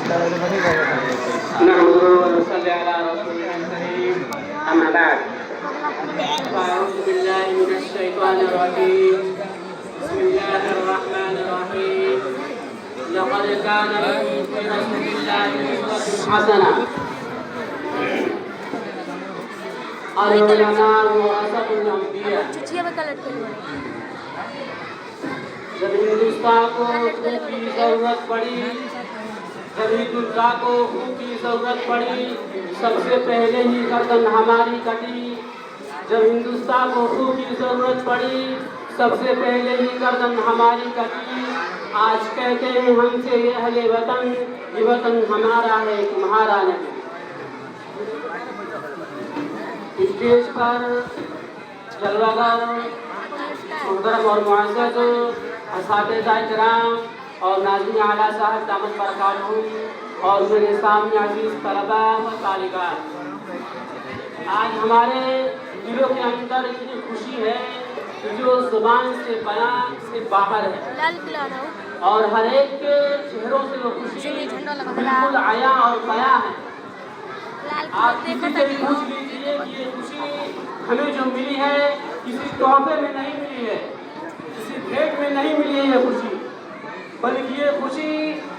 नहमदुहु व नसल्ली अला रसूलिल करीम अम्मा बाद अऊज़ु बिल्लाहि मिनश शैतानिर रजीम बिस्मिल्लाहिर रहमानिर रहीम लक़द कान लकुम फ़ी रसूलिल्लाहि उस्वतुन हसनह अल उलमा वरसतुल अंबिया। जब हिंदुस्तान को खून की जरूरत पड़ी, जब हिंदुस्तान को खून की जरूरत पड़ी, सबसे पहले ही गर्दन हमारी कटी। जब हिंदुस्तान को खून की जरूरत पड़ी, सबसे पहले ही गर्दन हमारी कटी। आज कहते हैं हमसे ये अहले वतन, ये वतन हमारा है तुम्हारा नहीं। स्टेज पर जलवागर मुहतरम और मुअज़्ज़ज़ असातिज़ा किराम और नाज़रीन आला साहब दामत बरकातहुम और मेरे सामने अज़ीज़ तलबा व तालिबात, आज हमारे दिलों के अंदर इतनी खुशी है जो ज़ुबान से बयान से बाहर है और हर एक के चेहरों से वो खुशी बिल्कुल आया और बया है। आप किसी से भी पूछ लीजिए कि ये खुशी हमें जो मिली है किसी तोहफे में नहीं मिली है, किसी भेंट में नहीं मिली है ये खुशी, बल्कि ये खुशी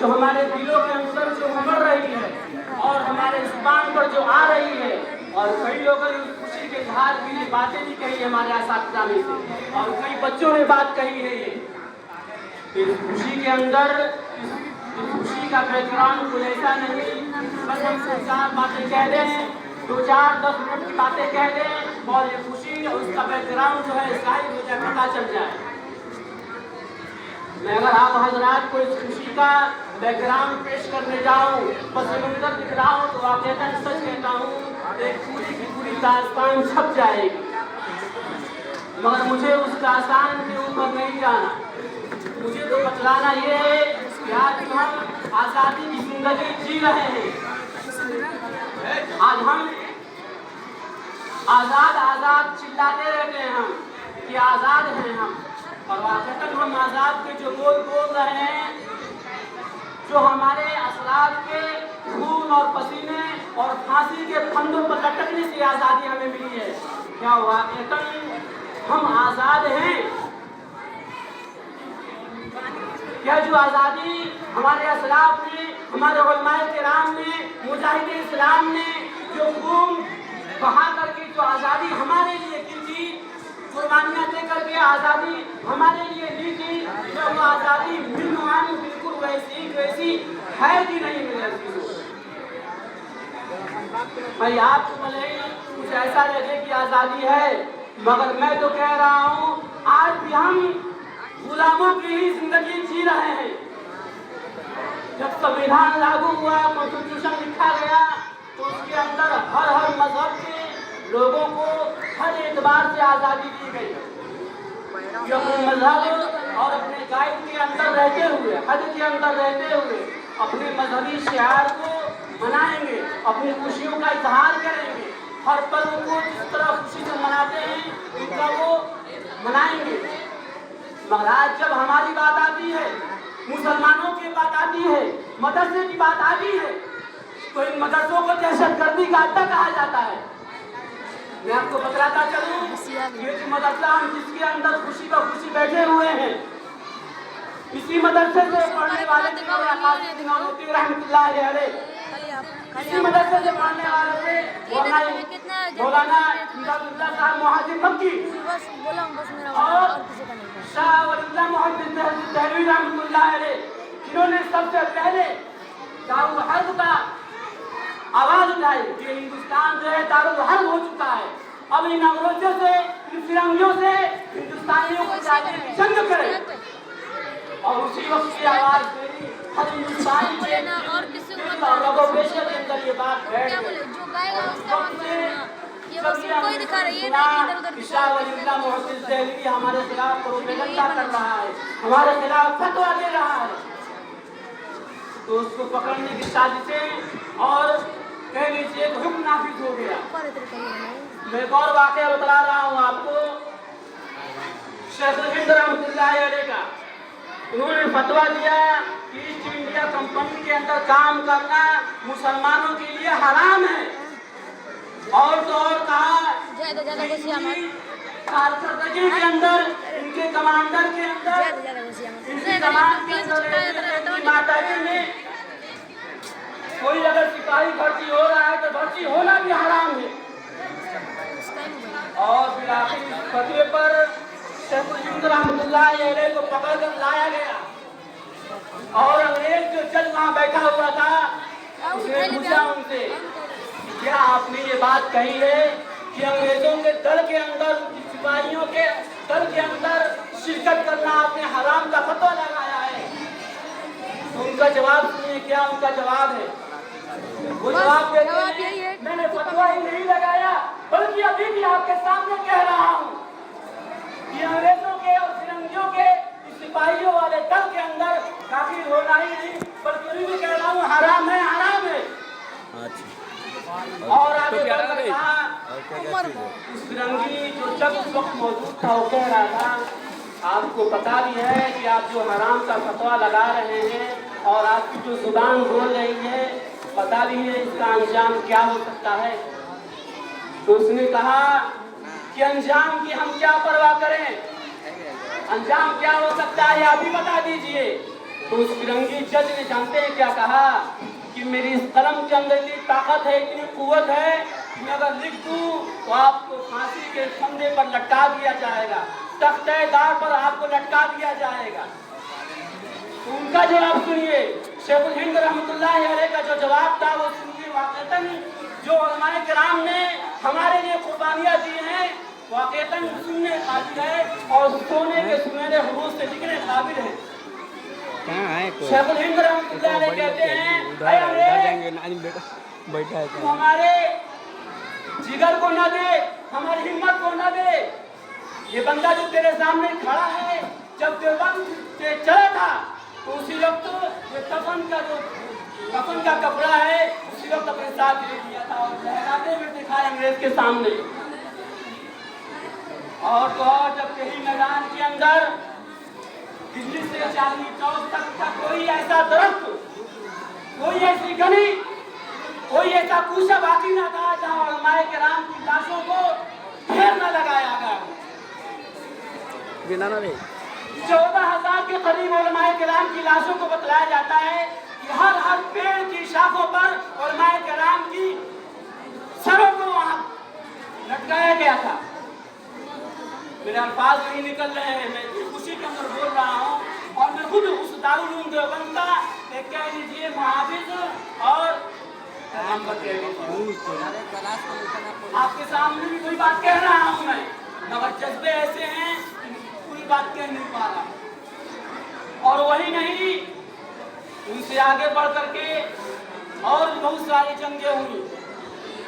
जो हमारे दिलों के अंदर जो उमड़ रही है और हमारे जुबान पर जो आ रही है। और कई लोगों ने उस खुशी के इज़हार के लिए बातें भी कही है हमारे असातिज़ा में से, और कई बच्चों ने बात कही है। ये इस खुशी के अंदर इस खुशी का बैकग्राउंड कोई ऐसा नहीं बस हम दो चार बातें कह दें, 2-4-10 मिनट की बातें कह दें और ये खुशी और उसका बैकग्राउंड जो है जाहिर हो जाए, पता चल जाए। मैं अगर आप हजरात को इस खुशी का बैकग्राउंड पेश करने जाऊं, बस मंजर दिख रहा हूं तो वाक़ईतन सच कहता हूं एक पूरी की पूरी दास्तान छप जाएगी। मगर मुझे उस दास्तान के ऊपर नहीं जाना, मुझे तो बतलाना ये है कि आज हम आज़ादी की जिंदगी जी रहे हैं। आज हम आज़ाद आज़ाद चिल्लाते रहते हैं हम कि आज़ाद हैं हम, और वाक़ईतन हम आज़ाद के जो बोल बोल रहे हैं, जो हमारे असलाफ के खून और पसीने और फांसी के फंदों पर लटकने से आज़ादी हमें मिली है। क्या वाक़ईतन हम आज़ाद हैं? क्या जो आज़ादी हमारे असलाफ ने, हमारे उलमाए किराम ने, मुजाहिदे इस्लाम ने जो खून बहा करके जो आज़ादी हमारे लिए की थी, कुर्बानियाँ दे करके आज़ादी हमारे लिए ली थी, जो वो आज़ादी मिलवानी बिल्कुल वैसी वैसी है कि नहीं मिले। भाई आपको भले कुछ ऐसा लगे कि आज़ादी है, मगर मैं तो कह रहा हूँ आज भी हम गुलामों की ही जिंदगी जी रहे हैं। जब संविधान लागू हुआ, कॉन्स्टिट्यूशन लिखा गया, तो उसके अंदर हर मजहब के लोगों को हर एतबार से आज़ादी दी गई जो अपने मजहब और अपने गाइड के अंदर रहते हुए, हद के अंदर रहते हुए अपने मजहबी शिआर को मनाएंगे, अपनी खुशियों का इजहार करेंगे, हर पर्व को जिस तरह खुशी से मनाते हैं उनका वो मनाएंगे। मगर आज जब हमारी बात आती है, मुसलमानों की बात आती है, मदरसे की बात आती है, तो इन मदरसों को दहशतगर्दी का अड्डा कहा जाता है। मैं आपको बतलाता चलूं, ये जो मदरसा हम जिसके अंदर खुशी का खुशी बैठे हुए हैं, इसी मदरसे से पढ़ने वाले रहमतुल्लाह अलैह, इसी मदरसे से पढ़ने वाले थे मौलाना इमदादुल्लाह साहब मुहाजिर मक्की और शाह वलीउल्लाह मोहम्मद दहलवी रहमतुल्लाह अलैह, जिन्होंने सबसे पहले दारुल हर्ब का आवाज उठाई कि हिंदुस्तान जो है दारुल हर्ब हो चुका है, अब इन अंग्रेजों से, इन फिरंगियों से हिंदुस्तानियों को चाहिए जंग करें। और उसी वक्त की आवाज मेरी हर हिंदुस्तानी के अंदर ये बात बैठ गई। शाह वलीउल्लाह मोहम्मद दहलवी हमारे खिलाफ प्रोपेगेंडा कर रहा है, हमारे खिलाफ फतवा दे रहा है, तो उसको पकड़ने की साजिशें और कह लीजिए एक हुक्म नाफिज हो गया। मैं एक और वाकया बता रहा हूँ आपको, शेख हिंद रहमतुल्लाह अलैह का, उन्होंने फतवा दिया कि ईस्ट मीडिया कंपनी के अंदर काम करना मुसलमानों के लिए हराम है। और तो और कहा कारकर्दगी के अंदर, इनके कमांडर के अंदर, इनकी कमान के अंदर माताजी में कोई अगर सिपाही भर्ती हो रहा है तो भर्ती होना भी हराम है। और फिर आखिर इस फतवे पर शेखुल हिंद रहमतुल्लाह अलैह को पकड़ कर लाया गया और अंग्रेज जो जज वहाँ बैठा हुआ था उसने पूछा उनसे, क्या आपने ये बात कही है कि अंग्रेजों के दल के अंदर, सिपाहियों के दल के अंदर शिरकत करना आपने हराम का फतवा लगाया है? तो उनका जवाब सुनिए, क्या उनका जवाब है। वो जवाब देते हैं, मैंने फतवा ही नहीं लगाया बल्कि अभी भी आपके सामने कह रहा हूँ कि अंग्रेजों के और फिरंगियों के सिपाहियों वाले दल के अंदर दाखिल होना ही नहीं, बल्कि अभी भी कह रहा हूँ हराम है, हराम है। और आगे बढ़कर कहा, उस फिरंगी जो शख्स उस वक्त मौजूद था वो कह रहा था, आपको पता भी है कि आप जो हराम का फतवा लगा रहे हैं और आपकी जो जुबान बोल रही है, पता भी है इसका अंजाम क्या हो सकता है। तो उसने कहा कि अंजाम की हम क्या परवाह करें, अंजाम क्या हो सकता है आप ही बता दीजिए। तो उस फिरंगी जज ने जानते हैं क्या कहा कि मेरी इस कलम के अंदर इतनी ताकत है, इतनी कुव्वत है कि मैं अगर लिख दूं तो आपको फांसी के फंदे पर लटका दिया जाएगा, तख्ते-ए-दार पर आपको लटका दिया जाएगा। तो उनका जवाब सुनिए, शेखुल हिंद रहमतुल्लाह अलैह का जो जवाब था वो सुनिए। वाक़ईतन जो उलमाए किराम ने हमारे लिए कुर्बानियाँ दी हैं वाक़ईतन सुनने काबिल है और सोने के सुनहरे हुरूफ से लिखने काबिल है। शेखुल हिंद रहमतुल्लाह अलैह कहते हैं, तू हमारे जिगर को न दे, हमारी हिम्मत को न दे। ये बंदा जो तेरे सामने खड़ा है, जब देवबंद से चला था तो उसी वक्त ये कफन का कपड़ा है उसी वक्त अपने साथ ले लिया था और लहराते हुए दिखाए अंग्रेज के सामने। और तो और जब यही मैदान के अंदर दिल्ली से चांदनी चौक तक का कोई ऐसा दरख्त, कोई ऐसी गली, कोई ऐसा कूचा बाकी न था जहाँ उलमाए किराम की लाशों को ढेर न लगाया गया। 14,000 के करीब उलमाए किराम की लाशों को बतलाया जाता है कि हर पेड़ की शाखों पर उलमाए किराम की सरों को वहां लटकाया गया था। मेरे अल्फाज नहीं निकल रहे हैं, मैं खुशी के अंदर बोल रहा हूँ और मैं खुद उस दारुल उलूम देवबंद का कह लीजिए मुहाफिज और आपके सामने भी कोई बात कह रहा हूँ मैं, मगर जज्बे ऐसे हैं कोई बात कह नहीं पा रहा। और वही नहीं, उनसे आगे बढ़ करके और बहुत सारी जंगें हुई,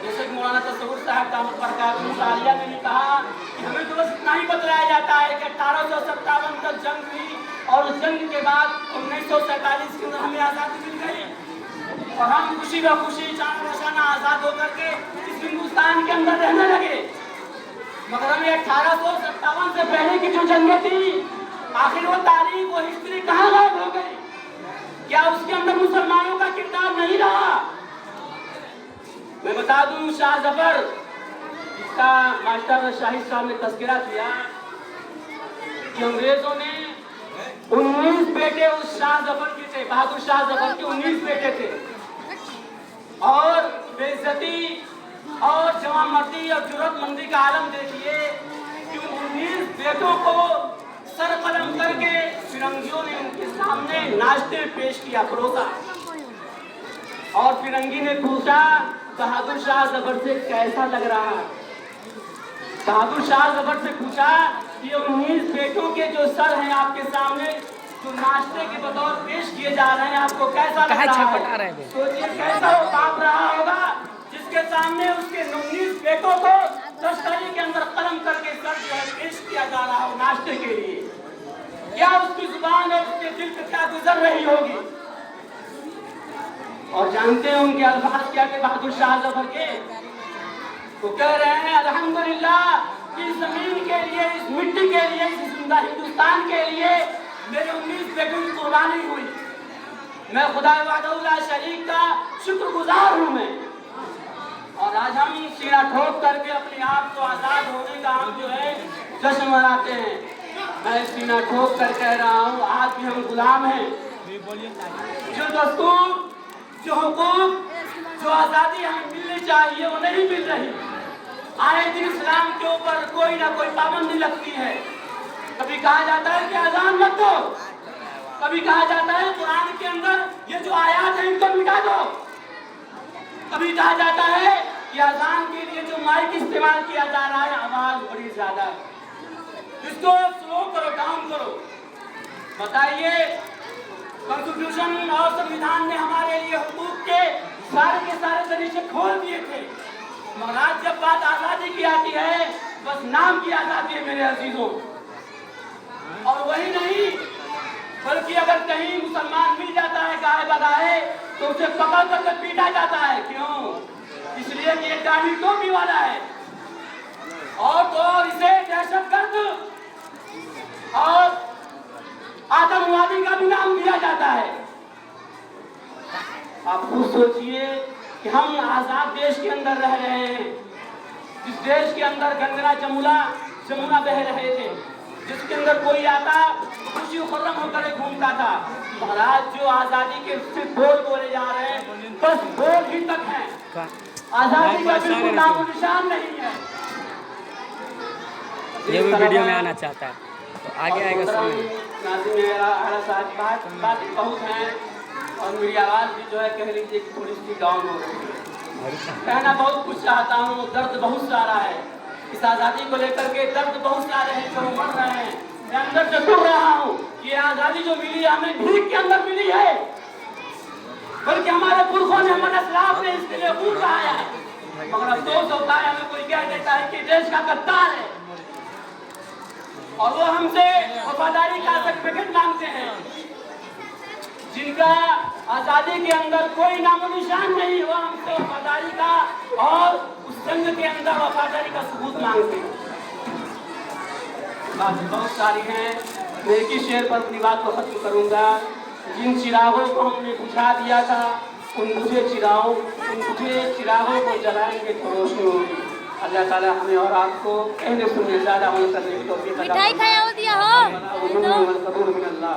जैसे कि मौलाना तसव्वुर साहब दामद बरकातहू आलिया ने कहा कि हमें तो बस इतना ही बतलाया जाता है कि 1857 तक जंग हुई और उस जंग के बाद 1947 के अंदर हमें आज़ादी मिल गई और हम खुशी व खुशी चांद रोशाना आज़ाद होकर के इस हिंदुस्तान के अंदर रहने लगे। मगर हमें 1857 से पहले की जो जंगें थी, आखिर वो तारीख, वो हिस्ट्री कहाँ गायब हो गई? क्या उसके अंदर मुसलमानों का किरदार नहीं रहा? मैं बता दूं, शाह जफर, इसका मास्टर शाहिद साहब ने तस्करा किया कि अंग्रेजों ने 19 बेटे उस शाह जफर के थे, बहादुर शाह जफर के 19 बेटे थे और बेइज्जती और जवामर्दी और जुर्रतमंदी का आलम देखिए कि 19 बेटों को सर कलम करके फिरंगियों ने उनके सामने नाश्ते पेश किया, परोसा। और फिरंगी ने पूछा बहादुर शाह जफर से कैसा लग रहा है? बहादुर शाह जफर से पूछा ये 19 बेटों के जो सर हैं आपके सामने जो नाश्ते के बतौर पेश किए जा रहे हैं, आपको कैसा लग रहा है? सोचिए कैसा वो बाप रहा होगा जिसके सामने उसके 19 बेटों को दस्तरी के अंदर कलम करके सर जो है पेश किया जा रहा हो नाश्ते के लिए। क्या उसकी जुबान और उसके दिल पे क्या गुजर रही होगी? और जानते हैं उनके अल्फाज क्या थे बहादुर शाह जफर के? वो कह रहे हैं अल्हम्दुलिल्लाह इस जमीन के लिए, इस मिट्टी के लिए, इस जिंदा हिंदुस्तान के लिए मेरे 19 बेटों की कुर्बानी हुई। मैं खुदा वहदहुल्ला शरीक का शुक्रगुजार हूँ मैं। और आज हम सीना ठोक करके अपने आप को आज़ाद होने का हम जो है जश्न मनाते हैं। मैं सीना ठोक कर कह रहा हूँ आज भी हम गुलाम हैं। जो दस्तूर, जो हुकूक, जो आज़ादी हमें मिलनी चाहिए वो नहीं मिल रही। आए दिन इस्लाम के ऊपर कोई ना कोई पाबंदी लगती है। कभी कहा जाता है कि अजान मत दो, कभी कहा जाता है कुरान के अंदर ये जो आयात है इनको मिटा दो, कभी कहा जाता है कि अजान के लिए जो माइक इस्तेमाल किया जा रहा है आवाज बड़ी ज्यादा है, इसको स्लो करो, डाउन करो। बताइए, कॉन्स्टिट्यूशन और संविधान ने हमारे लिए हुकूक के सारे दरीचे खोल दिए थे, मगर आज जब बात आजादी की आती है बस नाम की आजादी है मेरे अजीजों। और वही नहीं बल्कि अगर कहीं मुसलमान मिल जाता है गाय बगाए तो उसे पकड़ कर पीटा जाता है। क्यों? इसलिए कि एक दाढ़ी टोपी वाला है। और तो और इसे दहशतगर्द और आतंकवादी का भी नाम दिया जाता है। आप खुद सोचिए कि हम आजाद देश के अंदर रह रहे हैं, जिस देश के अंदर गंगा जमुना बह रहे थे, जिसके अंदर कोई आता खुशी खुर्रम होकर घूमता था। महाराज जो आजादी के सिर्फ बोल बोले जा रहे हैं बस बोल ही तक है, आजादी का बिल्कुल नामो निशान नहीं है। ये भी वीडियो में आना चाहता है तो आगे आएगा सामने। बात बहुत है और मेरी आवाज भी जो है कह लीजिए थोड़ी सी डाउन हो रही है। कहना बहुत कुछ चाहता हूँ, दर्द बहुत सारा है इस आज़ादी को लेकर के, दर्द बहुत सारे हैं जो मर रहे हैं। मैं अंदर से सुन रहा हूँ ये आज़ादी जो मिली है हमें भीख के अंदर मिली है, बल्कि हमारे पुरखों ने, हमारे असलाफ ने इसके लिए खून बहाया है। मगर अफसोस होता है हमें कोई कह देता है कि देश का गद्दार है और वो हमसे वफादारी का सर्टिफिकेट मांगते हैं, जिनका आजादी के अंदर कोई नामो निशान नहीं, वो हमसे वफादारी का और उस जंग के अंदर वफादारी का सबूत मांगते हैं। बातें बहुत सारी हैं, मैं एक ही शेर पर अपनी बात को खत्म करूंगा। जिन चिरागों को हमने बुझा दिया था उन बुझे चिरागों को जलाएंगे तो रोशनी होगी। अल्लाह ताला हमें और आपको कहने सुनने ज़्यादा अमल करने की तौफीक अता फरमाए। मिठाई खाया हो दिया हो। मिनल्लाह।